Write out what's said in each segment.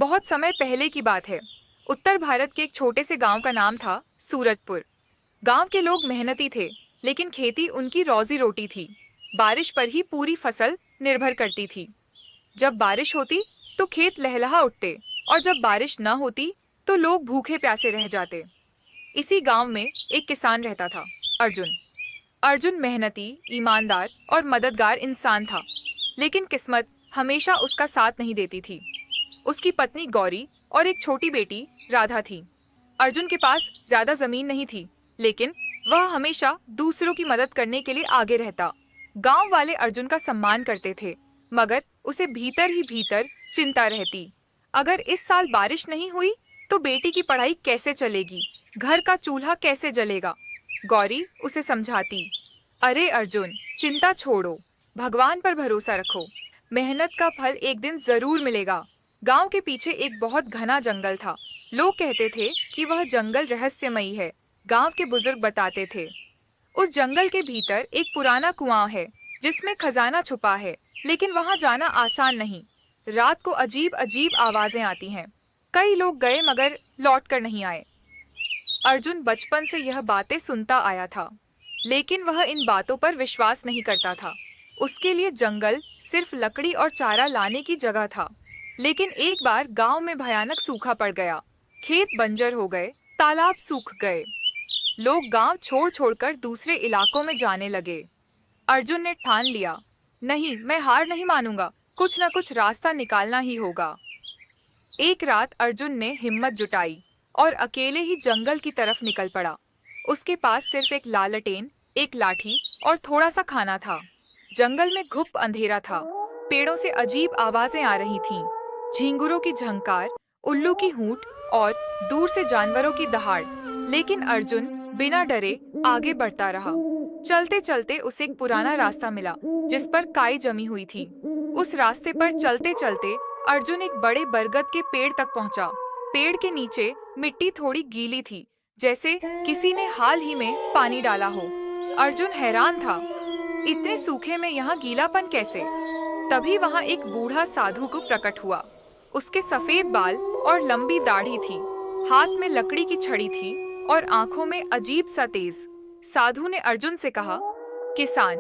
बहुत समय पहले की बात है। उत्तर भारत के एक छोटे से गांव का नाम था सूरजपुर। गांव के लोग मेहनती थे, लेकिन खेती उनकी रोजी रोटी थी। बारिश पर ही पूरी फसल निर्भर करती थी। जब बारिश होती तो खेत लहलहा उठते, और जब बारिश न होती तो लोग भूखे प्यासे रह जाते। इसी गांव में एक किसान रहता था, अर्जुन। अर्जुन मेहनती, ईमानदार और मददगार इंसान था, लेकिन किस्मत हमेशा उसका साथ नहीं देती थी। उसकी पत्नी गौरी और एक छोटी बेटी राधा थी। अर्जुन के पास ज्यादा जमीन नहीं थी, लेकिन वह हमेशा दूसरों की मदद करने के लिए आगे रहता। गांव वाले अर्जुन का सम्मान करते थे, मगर उसे भीतर ही भीतर चिंता रहती। अगर इस साल बारिश नहीं हुई तो बेटी की पढ़ाई कैसे चलेगी, घर का चूल्हा कैसे जलेगा। गौरी उसे समझाती, अरे अर्जुन, चिंता छोड़ो, भगवान पर भरोसा रखो, मेहनत का फल एक दिन जरूर मिलेगा। गांव के पीछे एक बहुत घना जंगल था। लोग कहते थे कि वह जंगल रहस्यमयी है। गांव के बुजुर्ग बताते थे, उस जंगल के भीतर एक पुराना कुआं है जिसमें खजाना छुपा है, लेकिन वहां जाना आसान नहीं। रात को अजीब अजीब आवाजें आती हैं। कई लोग गए मगर लौट कर नहीं आए। अर्जुन बचपन से यह बातें सुनता आया था, लेकिन वह इन बातों पर विश्वास नहीं करता था। उसके लिए जंगल सिर्फ लकड़ी और चारा लाने की जगह था। लेकिन एक बार गांव में भयानक सूखा पड़ गया। खेत बंजर हो गए, तालाब सूख गए। लोग गांव छोड़ छोड़कर दूसरे इलाकों में जाने लगे। अर्जुन ने ठान लिया, नहीं, मैं हार नहीं मानूंगा, कुछ न कुछ रास्ता निकालना ही होगा। एक रात अर्जुन ने हिम्मत जुटाई और अकेले ही जंगल की तरफ निकल पड़ा। उसके पास सिर्फ एक लालटेन, एक लाठी और थोड़ा सा खाना था। जंगल में घुप अंधेरा था। पेड़ों से अजीब आवाजें आ रही थीं, झींगुरों की झंकार, उल्लू की हूंट और दूर से जानवरों की दहाड़। लेकिन अर्जुन बिना डरे आगे बढ़ता रहा। चलते चलते उसे एक पुराना रास्ता मिला जिस पर काई जमी हुई थी। उस रास्ते पर चलते चलते अर्जुन एक बड़े बरगद के पेड़ तक पहुंचा। पेड़ के नीचे मिट्टी थोड़ी गीली थी, जैसे किसी ने हाल ही में पानी डाला हो। अर्जुन हैरान था, इतने सूखे में यहाँ गीलापन कैसे? तभी वहाँ एक बूढ़ा साधु को प्रकट हुआ। उसके सफेद बाल और लंबी दाढ़ी थी, हाथ में लकड़ी की छड़ी थी और आंखों में अजीब सा तेज। साधु ने अर्जुन से कहा, किसान,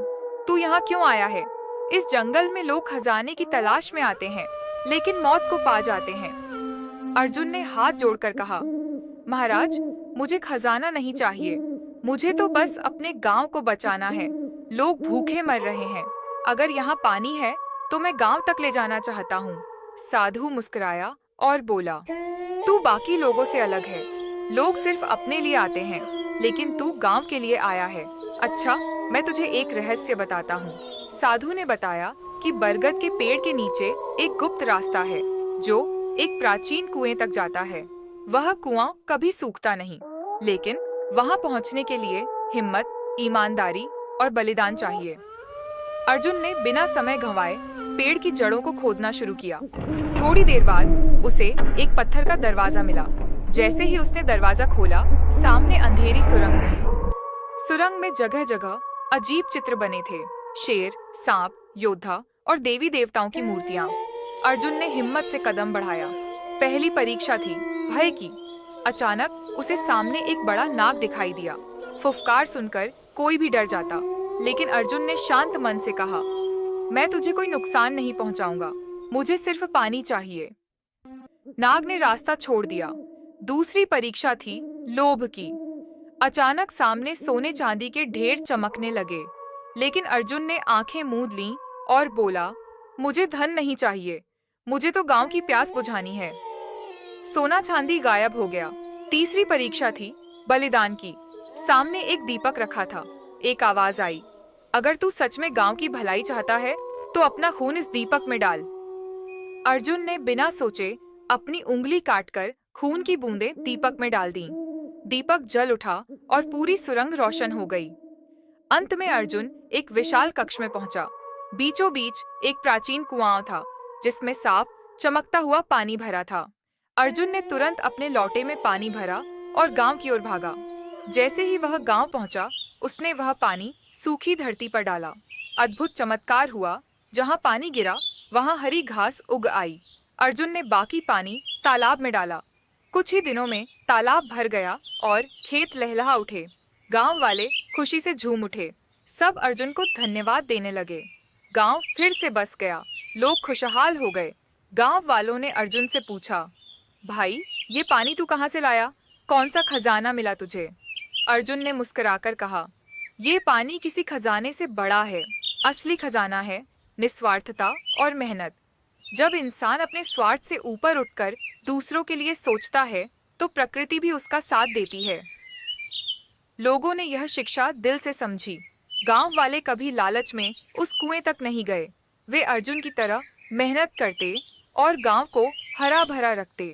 तू यहाँ क्यों आया है? इस जंगल में लोग खजाने की तलाश में आते हैं, लेकिन मौत को पा जाते हैं। अर्जुन ने हाथ जोड़कर कहा, महाराज, मुझे खजाना नहीं चाहिए, मुझे तो बस अपने गांव को बचाना है। लोग भूखे मर रहे हैं। अगर यहाँ पानी है तो मैं गांव तक ले जाना चाहता हूँ। साधु मुस्कुराया और बोला, तू बाकी लोगों से अलग है। लोग सिर्फ अपने लिए आते हैं, लेकिन तू गांव के लिए आया है। अच्छा, मैं तुझे एक रहस्य बताता हूँ। साधु ने बताया कि बरगद के पेड़ के नीचे एक गुप्त रास्ता है जो एक प्राचीन कुएं तक जाता है। वह कुआं कभी सूखता नहीं, लेकिन वहां पहुंचने के लिए हिम्मत, ईमानदारी और बलिदान चाहिए। अर्जुन ने बिना समय गंवाए पेड़ की जड़ों को खोदना शुरू किया। थोड़ी देर बाद उसे एक पत्थर का दरवाजा मिला। जैसे ही उसने दरवाजा खोला, सामने अंधेरी सुरंग थी। सुरंग में जगह जगह अजीब चित्र बने थे, शेर, सांप, योद्धा और देवी देवताओं की मूर्तियां। अर्जुन ने हिम्मत से कदम बढ़ाया। पहली परीक्षा थी, भय की। अचानक उसे सामने एक बड़ा नाग दिखाई दिया। फुफकार सुनकर कोई भी डर जाता, लेकिन अर्जुन ने शांत मन से कहा, मैं तुझे कोई नुकसान नहीं पहुंचाऊंगा, मुझे सिर्फ पानी चाहिए। नाग ने रास्ता छोड़ दिया। दूसरी परीक्षा थी लोभ की। अचानक सामने सोने चांदी के ढेर चमकने लगे, लेकिन अर्जुन ने आंखें मूंद लीं और बोला, मुझे धन नहीं चाहिए, मुझे तो गांव की प्यास बुझानी है। सोना चांदी गायब हो गया। तीसरी परीक्षा थी बलिदान की। सामने एक दीपक रखा था। एक आवाज आई, अगर तू सच में गांव की भलाई चाहता है तो अपना खून इस दीपक में डाल। अर्जुन ने बिना सोचे अपनी उंगली काटकर खून की बूंदें दीपक में डाल दी। दीपक जल उठा और पूरी सुरंग रोशन हो गई। अंत में अर्जुन एक विशाल कक्ष में पहुंचा। बीचों बीच एक प्राचीन कुआं था जिसमें साफ चमकता हुआ पानी भरा था। अर्जुन ने तुरंत अपने लौटे में पानी भरा और गांव की ओर भागा। जैसे ही वह गांव पहुंचा, उसने वह पानी सूखी धरती पर डाला। अद्भुत चमत्कार हुआ। जहां पानी गिरा वहां हरी घास उग आई। अर्जुन ने बाकी पानी तालाब में डाला। कुछ ही दिनों में तालाब भर गया और खेत लहलहा उठे। गांव वाले खुशी से झूम उठे। सब अर्जुन को धन्यवाद देने लगे। गांव फिर से बस गया। लोग खुशहाल हो गए। गांव वालों ने अर्जुन से पूछा, भाई, ये पानी तू कहाँ से लाया? कौन सा खजाना मिला तुझे? अर्जुन ने मुस्कुराकर कहा, ये पानी किसी खजाने से बड़ा है। असली खजाना है निस्वार्थता और मेहनत। जब इंसान अपने स्वार्थ से ऊपर उठकर दूसरों के लिए सोचता है तो प्रकृति भी उसका साथ देती है। लोगों ने यह शिक्षा दिल से समझी। गांव वाले कभी लालच में उस कुएं तक नहीं गए। वे अर्जुन की तरह मेहनत करते और गांव को हरा भरा रखते।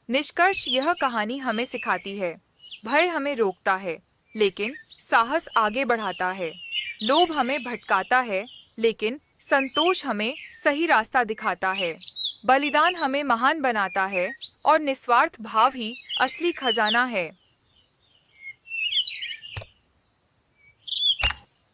निष्कर्ष, यह कहानी हमें सिखाती है, भय हमें रोकता है लेकिन साहस आगे बढ़ाता है। लोभ हमें भटकाता है लेकिन संतोष हमें सही रास्ता दिखाता है। बलिदान हमें महान बनाता है और निस्वार्थ भाव ही असली खजाना है।